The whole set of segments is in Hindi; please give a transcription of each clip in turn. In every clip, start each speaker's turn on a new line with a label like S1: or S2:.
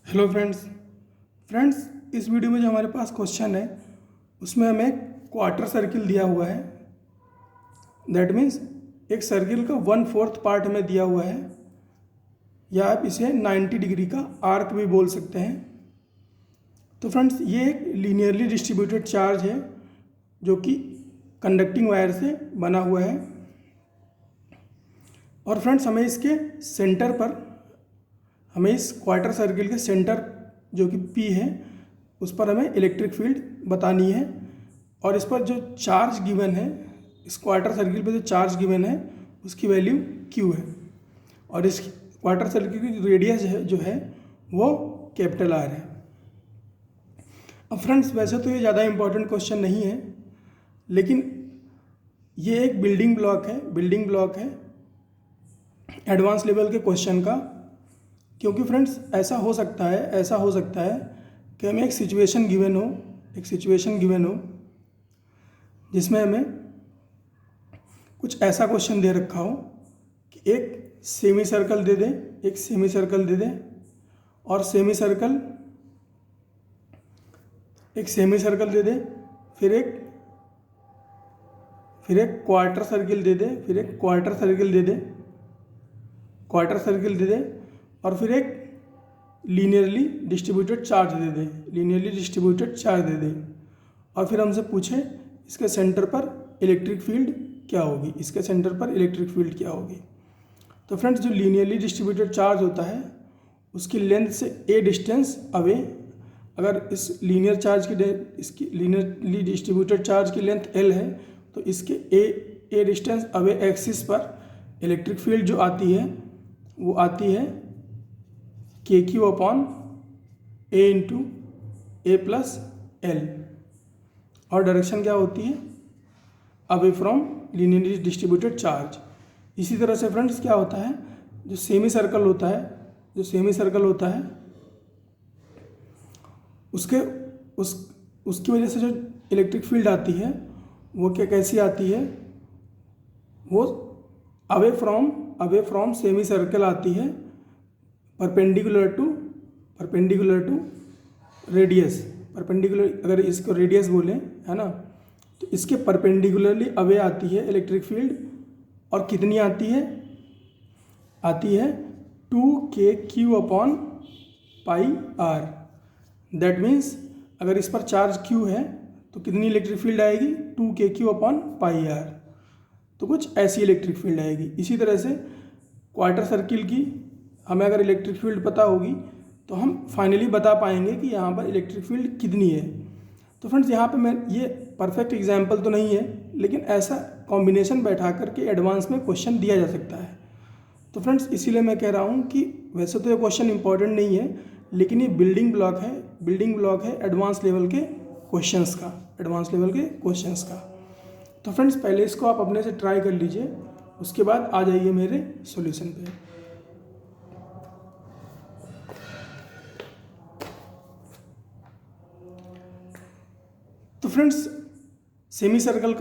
S1: हेलो फ्रेंड्स इस वीडियो में जो हमारे पास क्वेश्चन है उसमें हमें क्वार्टर सर्किल दिया हुआ है। दैट मीन्स एक सर्किल का 1/4 पार्ट हमें दिया हुआ है, या आप इसे 90 डिग्री का आर्क भी बोल सकते हैं। तो फ्रेंड्स ये एक लीनियरली डिस्ट्रीब्यूटेड चार्ज है जो कि कंडक्टिंग वायर से बना हुआ है। और फ्रेंड्स हमें इसके सेंटर पर, हमें इस क्वार्टर सर्किल के सेंटर जो कि P है उस पर हमें इलेक्ट्रिक फील्ड बतानी है। और इस पर जो चार्ज गिवन है, इस क्वार्टर सर्किल पर जो चार्ज गिवन है उसकी वैल्यू Q है। और इस क्वार्टर सर्किल की रेडियस जो है वो कैपिटल R है। अब फ्रेंड्स वैसे तो ये ज़्यादा इम्पोर्टेंट क्वेश्चन नहीं है, लेकिन ये एक बिल्डिंग ब्लॉक है एडवांस लेवल के क्वेश्चन का। क्योंकि फ्रेंड्स ऐसा हो सकता है कि हमें एक सिचुएशन गिवन हो जिसमें हमें कुछ ऐसा क्वेश्चन दे रखा हो कि एक सेमी सर्कल दे दे और सेमी सर्कल दे दे, फिर एक क्वार्टर सर्किल दे दे, और फिर एक लीनियरली डिस्ट्रीब्यूटेड चार्ज दे दे, और फिर हमसे पूछे इसके सेंटर पर इलेक्ट्रिक फील्ड क्या होगी। तो फ्रेंड्स जो लीनियरली डिस्ट्रीब्यूटेड चार्ज होता है उसकी लेंथ से ए डिस्टेंस अवे, अगर इस इसकी लीनियरली डिस्ट्रीब्यूटेड चार्ज की लेंथ एल है तो इसके ए डिस्टेंस अवे एक्सिस पर इलेक्ट्रिक फील्ड जो आती है वो आती है KQ upon A into A plus L, और डायरेक्शन क्या होती है away from linearly distributed charge. इसी तरह से फ्रेंड्स क्या होता है, जो सेमी सर्कल होता है उसकी वजह से जो इलेक्ट्रिक फील्ड आती है वो कैसी आती है, वो अवे फ्रॉम सेमी सर्कल आती है परपेंडिकुलर टू रेडियस। अगर इसको रेडियस बोलें, है ना, तो इसके परपेंडिकुलरली अवे आती है इलेक्ट्रिक फील्ड। और कितनी आती है 2KQ upon pi R. That means अगर इस पर चार्ज Q है तो कितनी इलेक्ट्रिक फील्ड आएगी 2KQ अपॉन पाई आर। तो कुछ ऐसी इलेक्ट्रिक फील्ड आएगी। इसी तरह से क्वार्टर सर्किल की हमें अगर इलेक्ट्रिक फील्ड पता होगी तो हम फाइनली बता पाएंगे कि यहाँ पर इलेक्ट्रिक फील्ड कितनी है। तो फ्रेंड्स यहाँ पे मैं ये परफेक्ट एग्जांपल तो नहीं है, लेकिन ऐसा कॉम्बिनेशन बैठा करके एडवांस में क्वेश्चन दिया जा सकता है। तो फ्रेंड्स इसीलिए मैं कह रहा हूँ कि वैसे तो ये क्वेश्चन इंपॉर्टेंट नहीं है, लेकिन ये बिल्डिंग ब्लॉक है एडवांस लेवल के क्वेश्चंस का। तो फ्रेंड्स पहले इसको आप अपने से ट्राई कर लीजिए, उसके बाद आ जाइए मेरे सॉल्यूशन पे। तो फ्रेंड्स सेमी सर्कल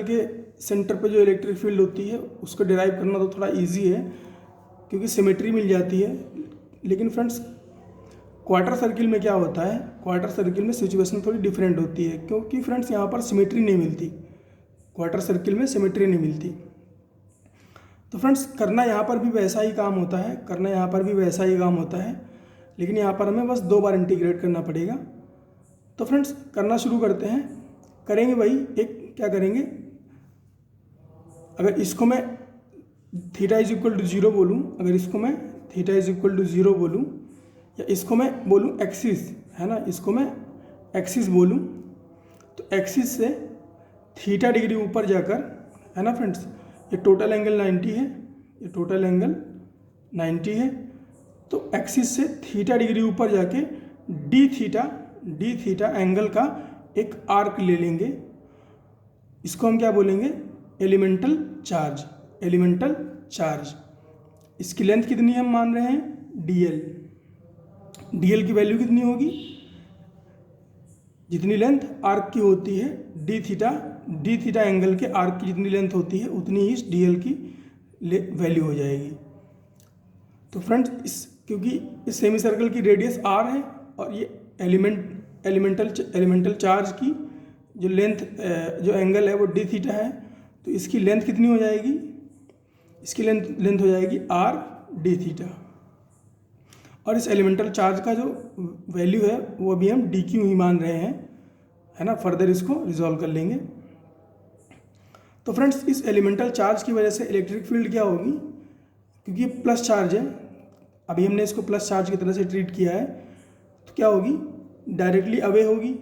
S1: के सेंटर पे जो इलेक्ट्रिक फील्ड होती है उसको डिराइव करना तो थोड़ा इजी है क्योंकि सिमेट्री मिल जाती है। लेकिन फ्रेंड्स क्वार्टर सर्किल में क्या होता है, क्वार्टर सर्किल में सिचुएशन थोड़ी डिफरेंट होती है, क्योंकि फ्रेंड्स यहाँ पर सिमेट्री नहीं मिलती, क्वार्टर सर्किल में सिमेट्री नहीं मिलती। तो फ्रेंड्स करना यहाँ पर भी वैसा ही काम होता है, लेकिन यहाँ पर हमें बस 2 बार इंटीग्रेट करना पड़ेगा। तो फ्रेंड्स करना शुरू करते हैं। करेंगे भाई, एक क्या करेंगे, अगर इसको मैं थीटा इज इक्वल टू 0 बोलूँ, या इसको मैं बोलूँ एक्सिस, है ना, इसको मैं एक्सिस बोलूँ, तो एक्सिस से थीटा डिग्री ऊपर जाकर, है ना फ्रेंड्स, ये टोटल एंगल 90 है, तो एक्सिस से थीटा डिग्री ऊपर जाके डी थीटा एंगल का एक आर्क ले लेंगे। इसको हम क्या बोलेंगे, एलिमेंटल चार्ज। इसकी लेंथ कितनी हम मान रहे हैं, dl की वैल्यू कितनी होगी, जितनी लेंथ आर्क की होती है डी थीटा एंगल के आर्क की जितनी लेंथ होती है उतनी ही इस dl की वैल्यू हो जाएगी। तो फ्रेंड्स क्योंकि इस सेमी सर्कल की रेडियस r है और ये एलिमेंटल चार्ज की जो लेंथ जो एंगल है वो d थीटा है, तो इसकी लेंथ कितनी हो जाएगी, इसकी लेंथ हो जाएगी r d थीटा। और इस एलिमेंटल चार्ज का जो वैल्यू है वो अभी हम dq ही मान रहे हैं, है ना, फर्दर इसको रिजॉल्व कर लेंगे। तो फ्रेंड्स इस एलिमेंटल चार्ज की वजह से इलेक्ट्रिक फील्ड क्या होगी, क्योंकि ये प्लस चार्ज है, अभी हमने इसको प्लस चार्ज की तरह से ट्रीट किया है, तो क्या होगी, डायरेक्टली अवे होगी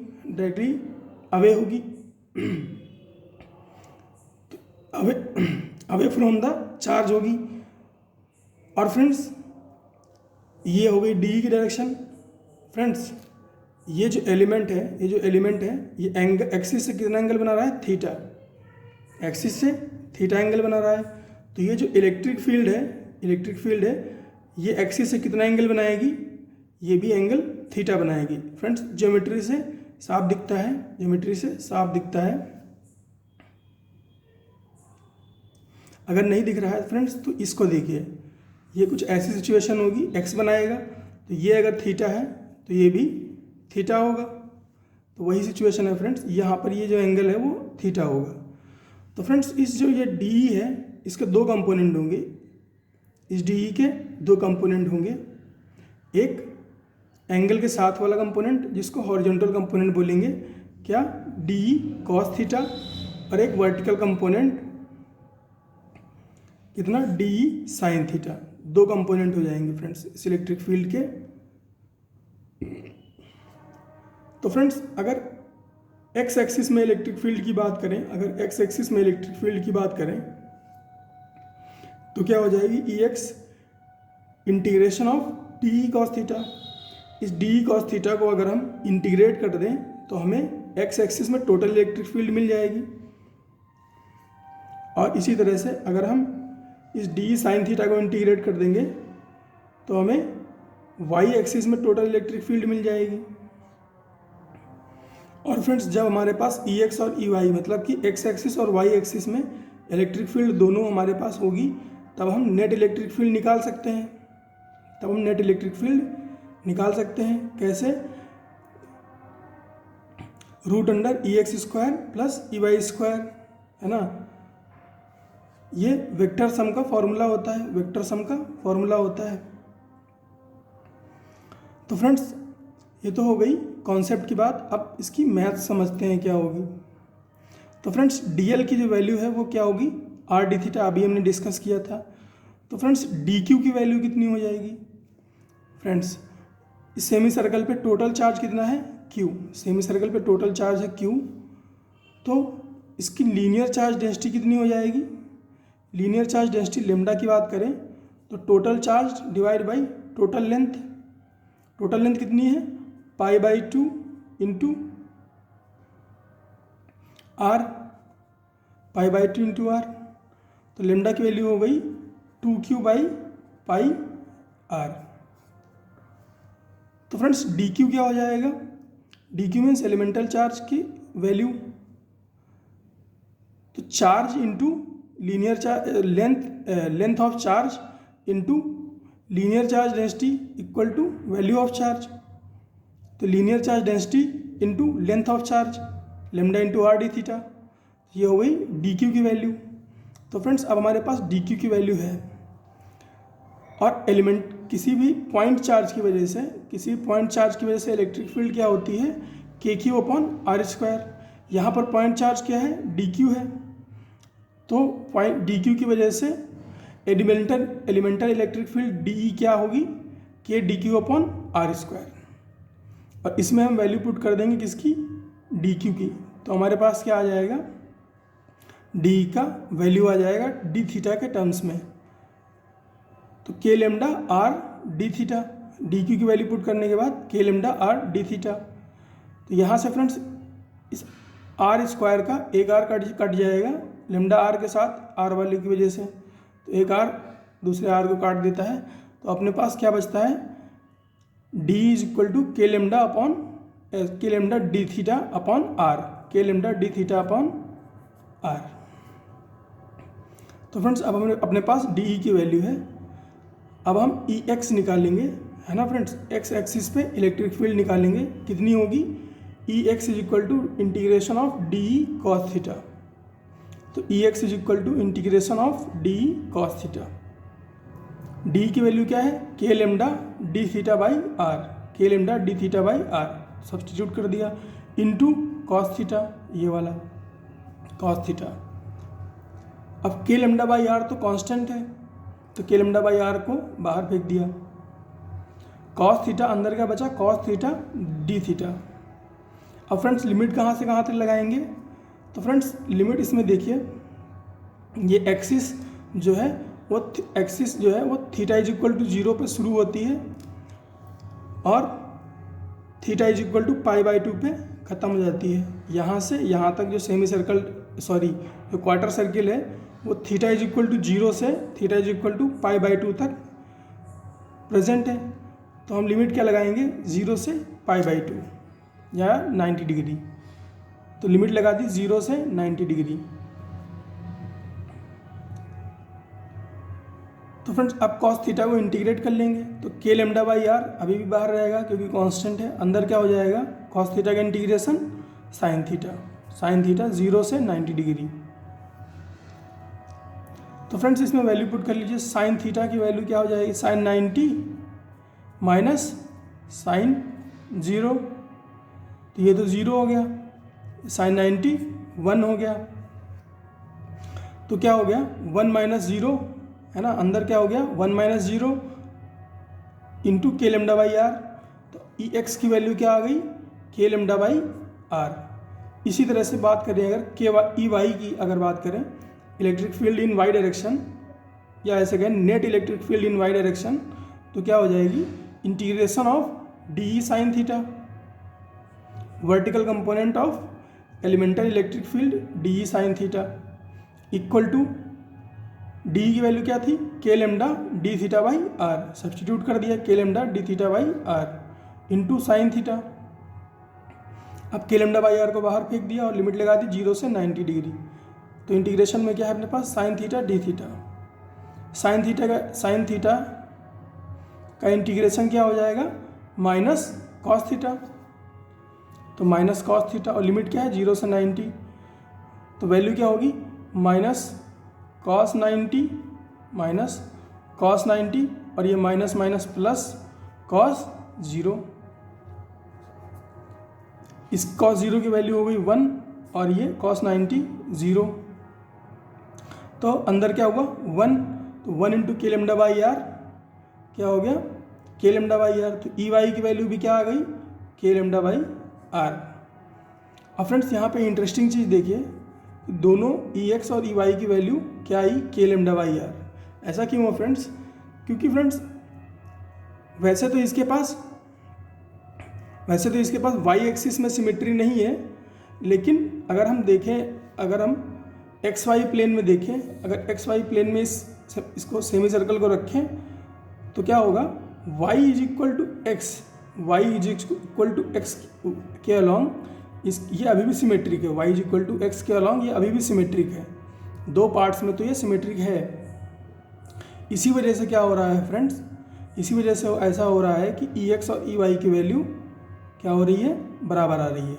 S1: अवे फ्रॉम द चार्ज होगी। और फ्रेंड्स ये हो गई डी की डायरेक्शन। फ्रेंड्स ये जो एलिमेंट है ये एंगल एक्सिस से कितना एंगल बना रहा है, थीटा, एक्सिस से थीटा एंगल बना रहा है। तो ये जो इलेक्ट्रिक फील्ड है ये एक्सिस से कितना एंगल बनाएगी, ये भी एंगल थीटा बनाएगी। फ्रेंड्स ज्योमेट्री से साफ दिखता है, अगर नहीं दिख रहा है फ्रेंड्स तो इसको देखिए, ये कुछ ऐसी सिचुएशन होगी, एक्स बनाएगा तो ये अगर थीटा है तो ये भी थीटा होगा, तो वही सिचुएशन है फ्रेंड्स, यहाँ पर ये जो एंगल है वो थीटा होगा। तो फ्रेंड्स इस जो ये डी है इसके दो कंपोनेंट होंगे, इस डी के दो कंपोनेंट होंगे, एक एंगल के साथ वाला कंपोनेंट जिसको हॉरिजॉन्टल कंपोनेंट बोलेंगे, क्या, डी कॉस थीटा, और एक वर्टिकल कंपोनेंट कितना, डी साइन थीटा। दो कंपोनेंट हो जाएंगे फ्रेंड्स इस इलेक्ट्रिक फील्ड के। तो फ्रेंड्स अगर एक्स एक्सिस में इलेक्ट्रिक फील्ड की बात करें, तो क्या हो जाएगी, E X integration of D cos theta. इस डी कॉस थीटा को अगर हम इंटीग्रेट कर दें तो हमें एक्स एक्सिस में टोटल इलेक्ट्रिक फील्ड मिल जाएगी। और इसी तरह से अगर हम इस डी साइन थीटा को इंटीग्रेट कर देंगे तो हमें वाई एक्सिस में टोटल इलेक्ट्रिक फील्ड मिल जाएगी। और फ्रेंड्स जब हमारे पास ई एक्स और ई वाई मतलब कि एक्स एक्सिस और वाई एक्सिस में इलेक्ट्रिक फील्ड दोनों हमारे पास होगी, तब हम नेट इलेक्ट्रिक फील्ड निकाल सकते हैं। कैसे, root under E x square plus E Y square, है ना, ये वेक्टर सम का फॉर्मूला होता है। तो फ्रेंड्स ये तो हो गई कॉन्सेप्ट की बात, अब इसकी मैथ समझते हैं क्या होगी। तो फ्रेंड्स डीएल की जो वैल्यू है वो क्या होगी, आर डी थीटा, अभी हमने डिस्कस किया था। तो फ्रेंड्स डी क्यू की वैल्यू कितनी हो जाएगी, फ्रेंड्स इस सेमी सर्कल पे टोटल चार्ज कितना है, क्यू, सेमी सर्कल पे टोटल चार्ज है क्यू, तो इसकी लीनियर चार्ज डेंसिटी कितनी हो जाएगी, लीनियर चार्ज डेंसिटी लेमडा की बात करें तो total charge divide by total length कितनी है, π/2 इंटू आर, π/2 इंटू आर, तो लेमडा की वैल्यू हो गई 2q/πr। तो फ्रेंड्स dq क्या हो जाएगा, dq मीन्स एलिमेंटल चार्ज की वैल्यू, तो charge into linear charge length of charge into linear charge density equal to value of charge, तो linear charge density into length of charge lambda into R D theta, ये हो गई डी क्यू की वैल्यू। तो फ्रेंड्स अब हमारे पास डी क्यू की वैल्यू है, और एलिमेंट किसी भी पॉइंट चार्ज की वजह से इलेक्ट्रिक फील्ड क्या होती है, के क्यू अपॉन आर स्क्वायर। यहाँ पर पॉइंट चार्ज क्या है, डी क्यू है, तो पॉइंट डी क्यू की वजह से elemental electric field D E क्या होगी, K D Q upon R square, और इसमें हम वैल्यू पुट कर देंगे किसकी, डी क्यू की। तो हमारे पास क्या आ जाएगा, डी का वैल्यू आ जाएगा डी थीटा के टर्म्स में, तो के lambda R D theta, D Q की वैल्यू पुट करने के बाद के लेमडा आर डी थीटा। तो यहाँ से फ्रेंड्स इस आर स्क्वायर का एक आर कट जाएगा लेमडा आर के साथ, आर वाले की वजह से, तो एक आर दूसरे आर को काट देता है, तो अपने पास क्या बचता है, D is equal to K lambda D theta upon R, के lambda D theta upon R. तो फ्रेंड्स अब हमें अपने पास डी ई की वैल्यू है, अब हम ई एक्स निकालेंगे, है ना फ्रेंड्स, एक्स एक्सिस पे इलेक्ट्रिक फील्ड निकालेंगे, कितनी होगी, E X is equal to integration of D cos theta. तो E X is equal to integration of D cos theta. D की वैल्यू क्या है, K lambda D theta by are, के lambda D theta by R substitute कर दिया, इनटू कॉस थीटा, ये वाला कॉस थीटा। अब के लेमडा बाई आर तो कांस्टेंट है, तो के लेमडा बाई आर को बाहर फेंक दिया, कॉस थीटा अंदर का बचा, कॉस थीटा डी थीटा। अब फ्रेंड्स लिमिट कहाँ से कहाँ तक लगाएंगे, तो फ्रेंड्स लिमिट इसमें देखिए, ये एक्सिस जो है वो एक्सिस जो है वो थीटा इज इक्वल टू 0 पे शुरू होती है और theta is equal to pi by 2 पे ख़त्म हो जाती है। यहाँ से यहाँ तक जो सेमी सर्कल जो क्वार्टर सर्किल है वो थीटा इज इक्वल टू 0 से theta is equal to pi by 2 तक प्रेजेंट है। तो हम लिमिट क्या लगाएंगे, 0 से पाई बाई 2 या 90 डिग्री। तो लिमिट लगा दी 0 से 90 डिग्री। तो फ्रेंड्स अब कॉस थीटा को इंटीग्रेट कर लेंगे, तो के लेमडा बाई आर अभी भी बाहर रहेगा क्योंकि कांस्टेंट है, अंदर क्या हो जाएगा, कॉस थीटा का इंटीग्रेशन साइन थीटा 0 से 90 डिग्री। तो फ्रेंड्स इसमें वैल्यू पुट कर लीजिए, साइन थीटा की वैल्यू क्या हो जाएगी, साइन 90 माइनस साइन 0, तो ये तो 0 हो गया, साइन 90 1 हो गया, तो क्या हो गया 1 माइनस 0, है ना, अंदर क्या हो गया 1 माइनस 0 इंटू के लेमडा बाई आर। तो ई एक्स की वैल्यू क्या आ गई, के लेमडा बाई आर। इसी तरह से बात करें अगर के ई वाई की अगर बात करें, electric field in Y direction या ऐसे कहें net electric field in Y direction, तो क्या हो जाएगी, integration of D E sine theta, vertical component of elemental electric field D E sine theta equal to D की वैल्यू क्या थी, K lambda D theta by R, substitute कर दिया K lambda D theta by R into sine theta. अब के लेमडा बाई आर को बाहर फेंक दिया और लिमिट लगा दी 0 से 90 डिग्री। तो इंटीग्रेशन में क्या है अपने पास, sine theta D theta, sine theta का इंटीग्रेशन क्या हो जाएगा, माइनस कॉस थीटा, तो माइनस कॉस थीटा और लिमिट क्या है 0 से 90, तो वैल्यू क्या होगी, माइनस कॉस 90 माइनस कॉस 90 और ये माइनस माइनस प्लस कॉस 0। इस कॉस 0 की वैल्यू हो गई 1 और ये कॉस 90 0, तो अंदर क्या हुआ 1, तो 1 इंटू के लेमडा बाई आर क्या हो गया, के लेमडा बाई आर। तो ई वाई की वैल्यू भी क्या आ गई, के लेमडा बाई आर। अब फ्रेंड्स यहाँ पे इंटरेस्टिंग चीज़ देखिए, दोनों ई एक्स और ई वाई की वैल्यू क्या आई, के लेमडा बाई आर। ऐसा क्यों है फ्रेंड्स, क्योंकि फ्रेंड्स वैसे तो इसके पास वाई एक्सिस में सिमेट्री नहीं है, लेकिन अगर हम देखें, अगर हम एक्स वाई प्लेन में देखें, अगर एक्स वाई प्लेन में इसको सेमी सर्कल को रखें तो क्या होगा, Y is equal to X, Y is equal to x के अलॉन्ग ये अभी भी सिमेट्रिक है, y is equal to x के अलॉन्ग ये अभी भी सिमेट्रिक है, दो पार्ट्स में तो ये सिमेट्रिक है। इसी वजह से क्या हो रहा है फ्रेंड्स, इसी वजह से ऐसा हो रहा है कि ई एक्स और ई वाई की वैल्यू क्या हो रही है, बराबर आ रही है।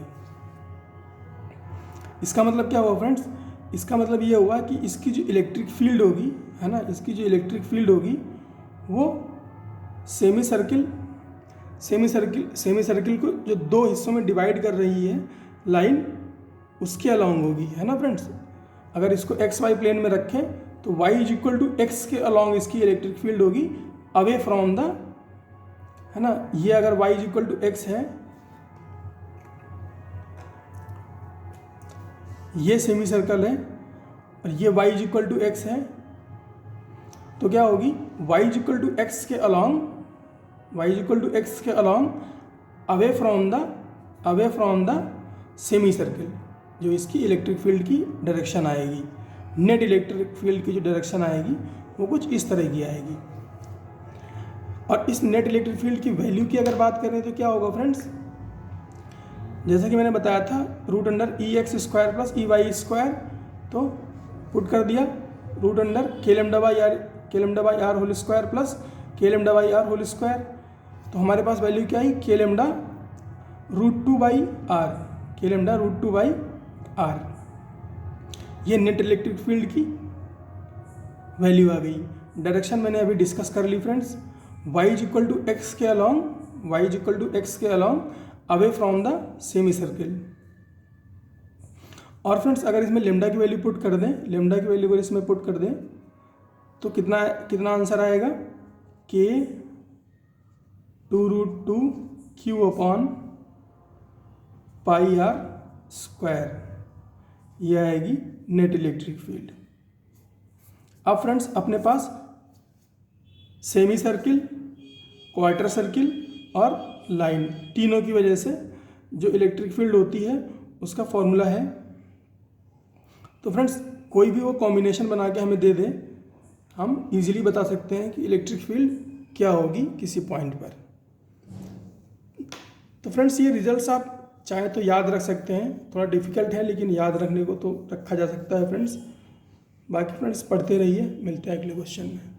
S1: इसका मतलब क्या हुआ फ्रेंड्स, इसका मतलब ये हुआ कि इसकी जो इलेक्ट्रिक फील्ड होगी, है ना, इसकी जो इलेक्ट्रिक फील्ड होगी वो सेमी सर्किल को जो दो हिस्सों में डिवाइड कर रही है लाइन, उसके अलॉन्ग होगी, है ना फ्रेंड्स। अगर इसको एक्स वाई प्लेन में रखें तो y is equal to x के अलॉन्ग इसकी इलेक्ट्रिक फील्ड होगी अवे फ्रॉम द, है ना, ये अगर y is equal to x है, ये सेमी सर्कल है और ये y is equal to x है, तो क्या होगी, y is equal to x के along, y is equal to x के along away from the semi circle, जो इसकी इलेक्ट्रिक फील्ड की डायरेक्शन आएगी, नेट इलेक्ट्रिक फील्ड की जो डायरेक्शन आएगी वो कुछ इस तरह की आएगी। और इस नेट इलेक्ट्रिक फील्ड की वैल्यू की अगर बात करें तो क्या होगा फ्रेंड्स, जैसा कि मैंने बताया था root under E x square plus E Y square, तो पुट कर दिया root under k lambda by r whole square plus k lambda by r whole square. तो हमारे पास वैल्यू क्या आई, के लेमडा √2 बाई आर, के लेमडा √2 बाई आर। ये नेट इलेक्ट्रिक फील्ड की वैल्यू आ गई। डायरेक्शन मैंने अभी डिस्कस कर ली friends, y is equal to x के along, y is equal to x के along away from the semi circle. और फ्रेंड्स अगर इसमें लेमडा की वैल्यू पुट कर दें, लेमडा की वैल्यू अगर इसमें पुट कर दें तो कितना कितना आंसर आएगा, K 2√2 Q upon pi R square, यह आएगी नेट इलेक्ट्रिक फील्ड। अब फ्रेंड्स अपने पास सेमी सर्किल, क्वार्टर सर्किल और लाइन, तीनों की वजह से जो इलेक्ट्रिक फील्ड होती है उसका फॉर्मूला है। तो फ्रेंड्स कोई भी वो कॉम्बिनेशन बना के हमें दे दे, हम इजीली बता सकते हैं कि इलेक्ट्रिक फील्ड क्या होगी किसी पॉइंट पर। तो फ्रेंड्स ये रिजल्ट्स आप चाहे तो याद रख सकते हैं, थोड़ा डिफिकल्ट है लेकिन याद रखने को तो रखा जा सकता है फ्रेंड्स। बाकी फ्रेंड्स पढ़ते रहिए, मिलते हैं अगले क्वेश्चन में।